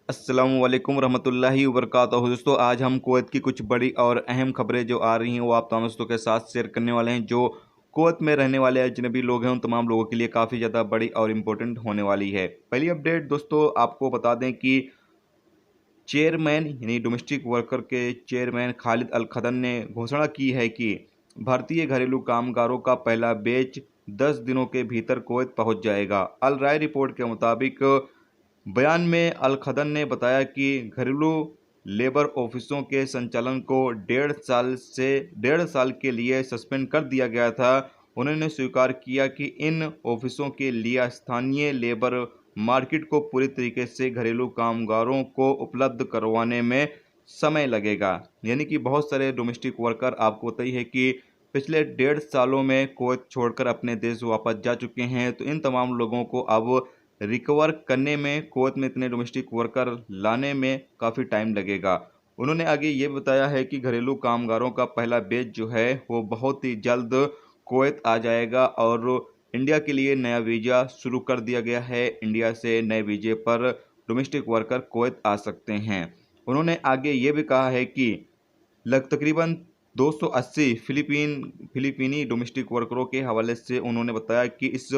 अस्सलामुअलैकुम रहमतुल्लाहि वबरकातुहू। दोस्तों, आज हम कुवैत की कुछ बड़ी और अहम खबरें जो आ रही हैं वो आप तमाम दोस्तों के साथ शेयर करने वाले हैं। जो कुवैत में रहने वाले अजनबी लोग हैं उन तमाम लोगों के लिए काफ़ी ज़्यादा बड़ी और इम्पोर्टेंट होने वाली है। पहली अपडेट दोस्तों, आपको बता दें कि चेयरमैन यानी डोमेस्टिक वर्कर के चेयरमैन खालिद अल खदन ने घोषणा की है कि भारतीय घरेलू कामगारों का पहला बैच 10 दिनों के भीतर कुवैत पहुंच जाएगा। अल राय रिपोर्ट के मुताबिक बयान में अल खदन ने बताया कि घरेलू लेबर ऑफिसों के संचालन को 1.5 साल के लिए सस्पेंड कर दिया गया था। उन्होंने स्वीकार किया कि इन ऑफिसों के लिए स्थानीय लेबर मार्केट को पूरी तरीके से घरेलू कामगारों को उपलब्ध करवाने में समय लगेगा। यानी कि बहुत सारे डोमेस्टिक वर्कर, आपको पता ही है कि पिछले 1.5 सालों में कुवैत छोड़कर अपने देश वापस जा चुके हैं। तो इन तमाम लोगों को अब रिकवर करने में, कुवैत में इतने डोमेस्टिक वर्कर लाने में काफ़ी टाइम लगेगा। उन्होंने आगे ये बताया है कि घरेलू कामगारों का पहला बैच जो है वो बहुत ही जल्द कुवैत आ जाएगा और इंडिया के लिए नया वीज़ा शुरू कर दिया गया है। इंडिया से नए वीज़े पर डोमेस्टिक वर्कर कुवैत आ सकते हैं। उन्होंने आगे ये भी कहा है कि तकरीबन 280 फिलीपीनी डोमेस्टिक वर्करों के हवाले से उन्होंने बताया कि इस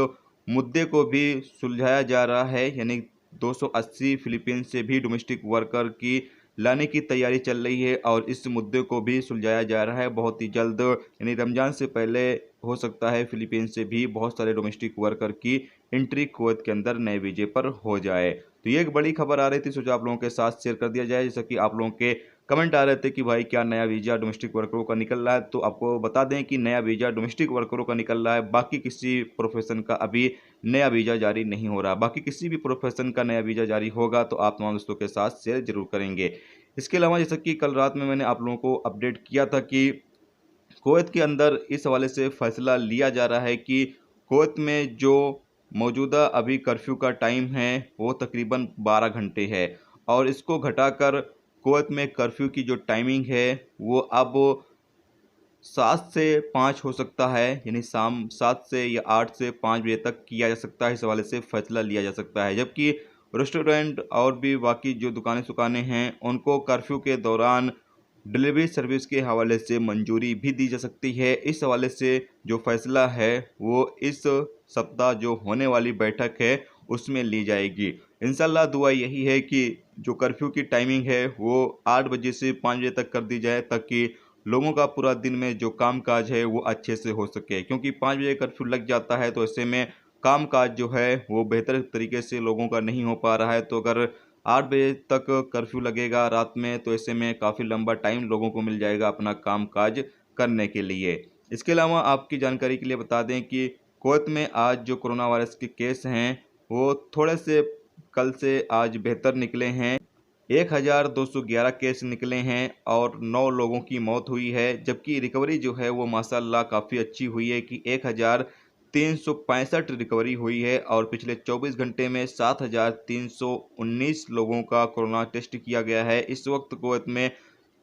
मुद्दे को भी सुलझाया जा रहा है। यानी 280 फिलीपीन से भी डोमेस्टिक वर्कर की लाने की तैयारी चल रही है और इस मुद्दे को भी सुलझाया जा रहा है बहुत ही जल्द। यानी रमज़ान से पहले हो सकता है फिलीपीन से भी बहुत सारे डोमेस्टिक वर्कर की एंट्री कुवैत के अंदर नए वीज़े पर हो जाए। तो ये एक बड़ी खबर आ रही थी, सोचा आप लोगों के साथ शेयर कर दिया जाए। जैसा कि आप लोगों के कमेंट आ रहे थे कि भाई क्या नया वीज़ा डोमेस्टिक वर्करों का निकल रहा है, तो आपको बता दें कि नया वीज़ा डोमेस्टिक वर्करों का निकल रहा है। बाकी किसी प्रोफेशन का अभी नया वीज़ा जारी नहीं हो रहा। बाकी किसी भी प्रोफेशन का नया वीज़ा जारी होगा तो आप तमाम दोस्तों के साथ शेयर जरूर करेंगे। इसके अलावा जैसा कि कल रात में मैंने आप लोगों को अपडेट किया था कि कुवैत के अंदर इस हवाले से फैसला लिया जा रहा है कि कुवैत में जो मौजूदा अभी कर्फ्यू का टाइम है वो तकरीबन 12 घंटे है और इसको घटाकर कुवैत में कर्फ्यू की जो टाइमिंग है वो अब 7 से 5 हो सकता है। यानी शाम 7 से या 8 से 5 बजे तक किया जा सकता है। इस हवाले से फैसला लिया जा सकता है। जबकि रेस्टोरेंट और भी बाकी जो दुकानें हैं उनको कर्फ्यू के दौरान डिलीवरी सर्विस के हवाले से मंजूरी भी दी जा सकती है। इस हवाले से जो फैसला है वो इस सप्ताह जो होने वाली बैठक है उसमें ली जाएगी। इंशाल्लाह दुआ यही है कि जो कर्फ्यू की टाइमिंग है वो 8 बजे से 5 बजे तक कर दी जाए ताकि लोगों का पूरा दिन में जो काम काज है वो अच्छे से हो सके। क्योंकि 5 बजे कर्फ्यू लग जाता है तो ऐसे में काम काज जो है वो बेहतर तरीके से लोगों का नहीं हो पा रहा है। तो अगर 8 बजे तक कर्फ्यू लगेगा रात में तो ऐसे में काफ़ी लंबा टाइम लोगों को मिल जाएगा अपना काम काज करने के लिए। इसके अलावा आपकी जानकारी के लिए बता दें कि कुवैत में आज जो कोरोना वायरस के केस हैं वो थोड़े से कल से आज बेहतर निकले हैं। 1211 केस निकले हैं और 9 लोगों की मौत हुई है। जबकि रिकवरी जो है वो माशाल्लाह काफ़ी अच्छी हुई है कि 1365 रिकवरी हुई है और पिछले 24 घंटे में 7319 लोगों का कोरोना टेस्ट किया गया है। इस वक्त कुवैत में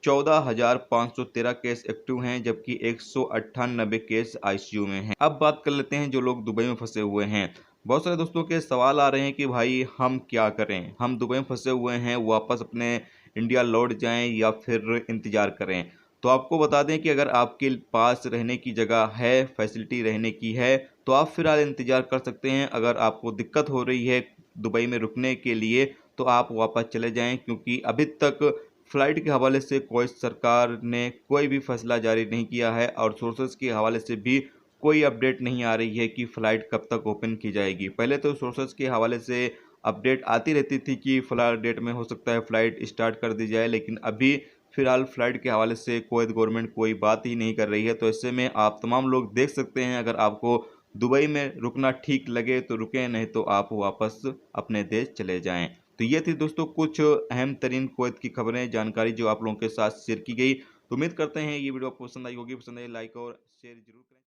14,513 केस एक्टिव हैं जबकि 198 केस आईसीयू में हैं। अब बात कर लेते हैं जो लोग दुबई में फंसे हुए हैं। बहुत सारे दोस्तों के सवाल आ रहे हैं कि भाई हम क्या करें, हम दुबई में फंसे हुए हैं, वापस अपने इंडिया लौट जाएं या फिर इंतज़ार करें। तो आपको बता दें कि अगर आपके पास रहने की जगह है, फैसिलिटी रहने की है, तो आप फिलहाल इंतज़ार कर सकते हैं। अगर आपको दिक्कत हो रही है दुबई में रुकने के लिए तो आप वापस चले जाएं, क्योंकि अभी तक फ़्लाइट के हवाले से कोई सरकार ने कोई भी फैसला जारी नहीं किया है और सोर्सेज के हवाले से भी कोई अपडेट नहीं आ रही है कि फ़्लाइट कब तक ओपन की जाएगी। पहले तो सोर्सेज के हवाले से अपडेट आती रहती थी कि फ़िलहाल डेट में हो सकता है फ़्लाइट स्टार्ट कर दी जाए, लेकिन अभी फ़िलहाल फ़्लाइट के हवाले से कुवैत गवर्नमेंट कोई बात ही नहीं कर रही है। तो ऐसे में आप तमाम लोग देख सकते हैं, अगर आपको दुबई में रुकना ठीक लगे तो रुकें, नहीं तो आप वापस अपने देश चले जाएं। तो ये थी दोस्तों कुछ अहम तरीन कुवैत की खबरें, जानकारी जो आप लोगों के साथ शेयर की गई। तो उम्मीद करते हैं ये वीडियो आपको पसंद आई होगी। पसंद आई लाइक और शेयर जरूर करें।